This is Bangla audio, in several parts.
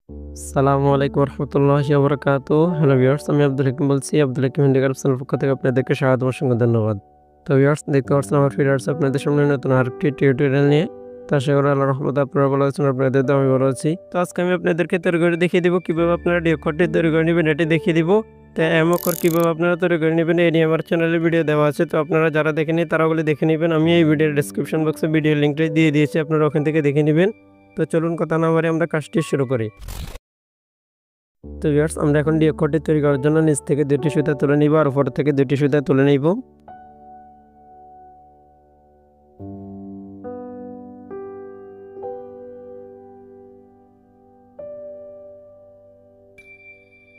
আসসালামু আলাইকুম রহমতুল্লাহি ওয়া বারাকাতুহু। হ্যালো ভিউয়ার্স, আমি আব্দুল হাকিম বলছি। আব্দুল হাকিম হ্যান্ডিক্রাফট চ্যানেলের পক্ষ থেকে আপনাদেরকে স্বাগতম, অসংখ্য ধন্যবাদ। তো ভিউয়ার্স, দেখতে পাচ্ছেন আমার ফিরে আসছে আপনাদের সামনে নতুন আরেকটি টিউটোরিয়াল নিয়ে। তো আশা করি আল্লাহর রহমতে আপনারা ভালো আছেন, আপনাদের দোয়ায় আমি ভালো আছি। তো আজকে আমি আপনাদেরকে তৈরি করে দেখিয়ে দিব কিভাবে আপনারা ডি অক্ষরটি তৈরি করে নেবেন, এটি দেখিয়ে দিব। তো এম অক্ষর কিভাবে আপনারা তৈরি করে নেবেন এই নিয়ে আমার চ্যানেলে ভিডিও দেওয়া আছে। তো আপনারা যারা দেখেনি তারা ওগুলি দেখে নেবেন। আমি এই ভিডিওর ডেসক্রিপশন বক্সে ভিডিও লিঙ্কটি দিয়ে দিয়েছি, আপনারা ওখান থেকে দেখে নেবেন। তো চলুন কথা না বাড়িয়ে আমরা কাজটি শুরু করি। তো ভিউয়ার্স, আমরা এখন ডি অক্ষরটি তৈরি করার জন্য নিচ থেকে দুটি সুতা তুলে নিব আর উপর থেকে দুটি সুতা তুলে নিব।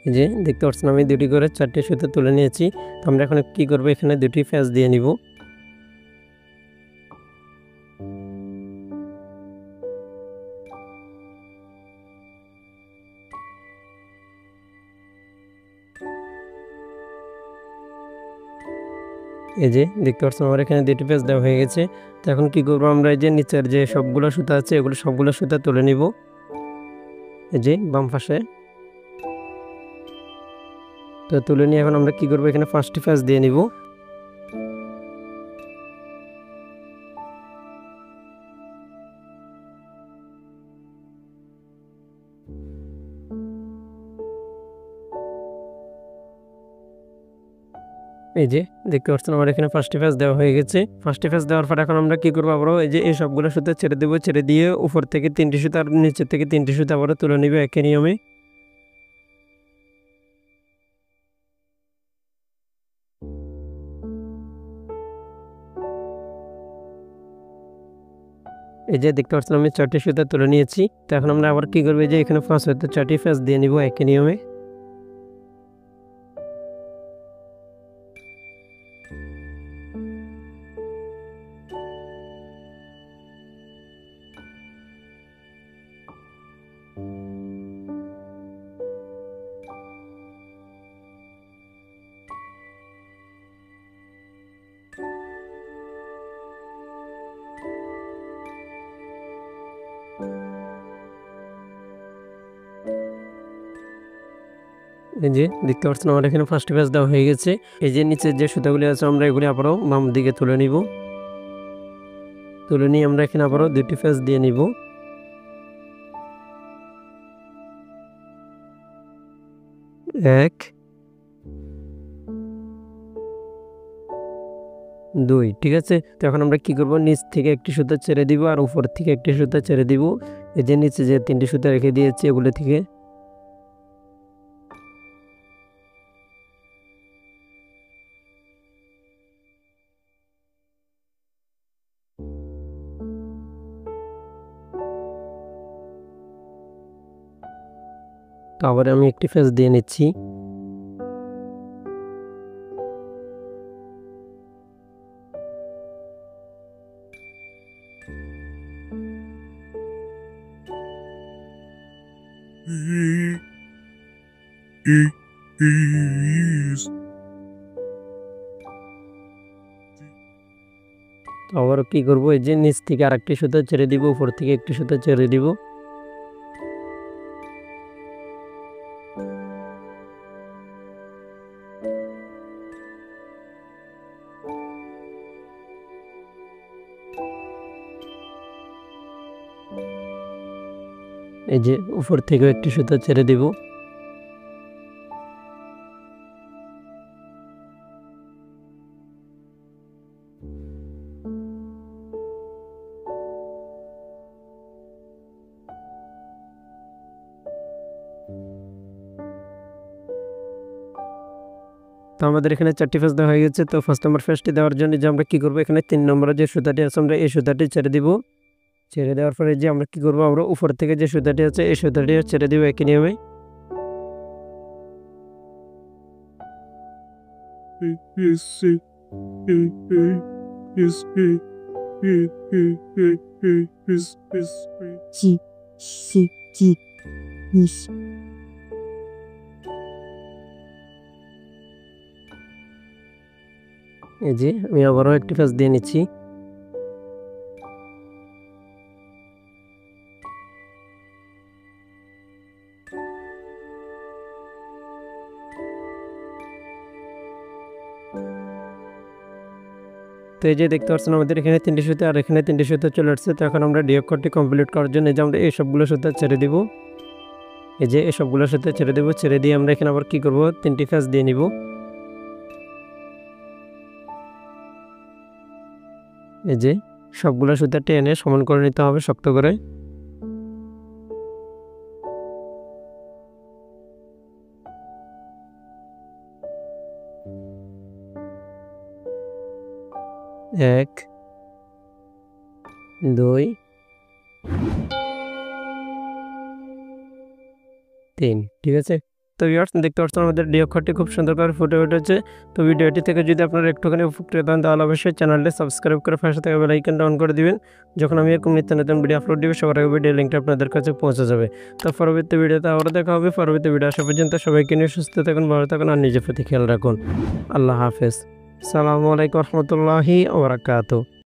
এই যে দেখতে পাচ্ছেন আমি দুটি করে চারটি সুতা তুলে নিয়েছি। তো আমরা এখন কি করব, এখানে দুটি প্যাঁচ দিয়ে নিব। এই যে দেখতে পাচ্ছেন আমার এখানে দুটি প্যাঁচ দেওয়া হয়ে গেছে। তো এখন কি করব, আমরা এই যে নিচের যে সবগুলো সুতা আছে এগুলো সবগুলো সুতা তুলে নিব। এই যে বাম পাশে। তো তুলে নিয়ে এখন আমরা কি করব, এখানে 5টি প্যাঁচ দিয়ে নিব। এই যে দেখতে পাচ্ছেন আমার এখানে 5টি প্যাঁচ দেওয়া হয়ে গেছে। 5টি প্যাঁচ দেওয়ার পর এখন আমরা কি করব, আবারও এই যে এই সবগুলো সুতা ছেড়ে দেবো। ছেড়ে দিয়ে উপর থেকে 3টি সুতা আর নিচের থেকে 3টি সুতা আবারও তুলে নিব একই নিয়মে। এই যে দেখতে পাচ্ছেন আমি 4টি সুতা তুলে নিয়েছি। তো এখন আমরা আবার কি করবো, যে এখানে 5 হতে 4টি প্যাঁচ দিয়ে নিব একই নিয়মে। এই যে দেখতে পাচ্ছেন আমার এখানে 5টি প্যাঁচ দেওয়া হয়ে গেছে। এই যে নিচের যে সুতাগুলি আছে আমরা এগুলি আবারও বাম দিকে তুলে নিব। তুলে নিয়ে আমরা এখানে আবারও 2টি প্যাঁচ দিয়ে নিব। 1 2, ঠিক আছে। তো এখন আমরা কি করব, নিচ থেকে একটি সুতা ছেড়ে দিব আর উপর থেকে একটি সুতা ছেড়ে দিব। এই যে নিচে যে 3টি সুতা রেখে দিয়েছি এগুলো থেকে। তো আবার আমি একটি প্যাঁচ দিয়ে নিচ্ছি। তো আবারও কি করব, এই যে নিচ থেকে আরেকটি সুতা ছেড়ে দিব, উপর থেকে একটি সুতা ছেড়ে দিব। এই যে উপর থেকেও একটি সুতা ছেড়ে দিব। তো আমাদের এখানে 4টি প্যাঁচ দেওয়া হয়ে গেছে। তো ফার্স্ট নাম্বার প্যাঁচটি দেওয়ার জন্য যে আমরা কি করব, এখানে 3 নম্বরের যে সুতাটি আছে আমরা এই সুতাটি ছেড়ে দিব। ছেড়ে দেওয়ার পরে যে আমরা কি করব, আমরা উপর থেকে যে সুতাটি আছে এই সুতাটি ছেড়ে দিব একই নিয়মে। এই যে আমি আবারও একটি প্যাঁচ দিয়ে নিচ্ছি। তো এই যে দেখতে পাচ্ছেন আমাদের এখানে 3টি সুতা আর এখানে 3টি সুতা চলে আসছে। তো এখন আমরা ডি অক্ষরটি কমপ্লিট করার জন্য এই যে আমরা এই সবগুলো সুতা ছেড়ে দিব। এই যে এই সবগুলো সুতা ছেড়ে দেব। ছেড়ে দিয়ে আমরা এখানে আবার কি করব, 3টি ভাঁজ দিয়ে নিব। এই যে সবগুলো সুতা টেনে সমান করে নিতে হবে শক্ত করে। এক, 2, 3, ঠিক আছে। তো ভিউয়ার্স দেখতে পাচ্ছেন আমাদের ডি অক্ষরটি খুব সুন্দর করে ফুটে উঠেছে। তো ভিডিওটি থেকে যদি আপনারা একটুখানি উপকৃত হন তাহলে অবশ্যই চ্যানেলটি সাবস্ক্রাইব করে পাশে থাকা বেল আইকনটা অন করে দিবেন। যখন আমি এরকম নিত্য নতুন ভিডিও আপলোড দিব সবার আগে ভিডিও লিঙ্কটা আপনাদের কাছে পৌঁছে যাবে। তো পরবর্তী ভিডিওতে আবারও দেখা হবে। পরবর্তী ভিডিও আসা পর্যন্ত সবাইকে নিয়ে সুস্থ থাকুন, ভালো থাকুন আর নিজের প্রতি খেয়াল রাখুন। আল্লাহ হাফেজ। আসসালামু আলাইকুম ওয়া রাহমাতুল্লাহি ওয়া বারাকাতুহু।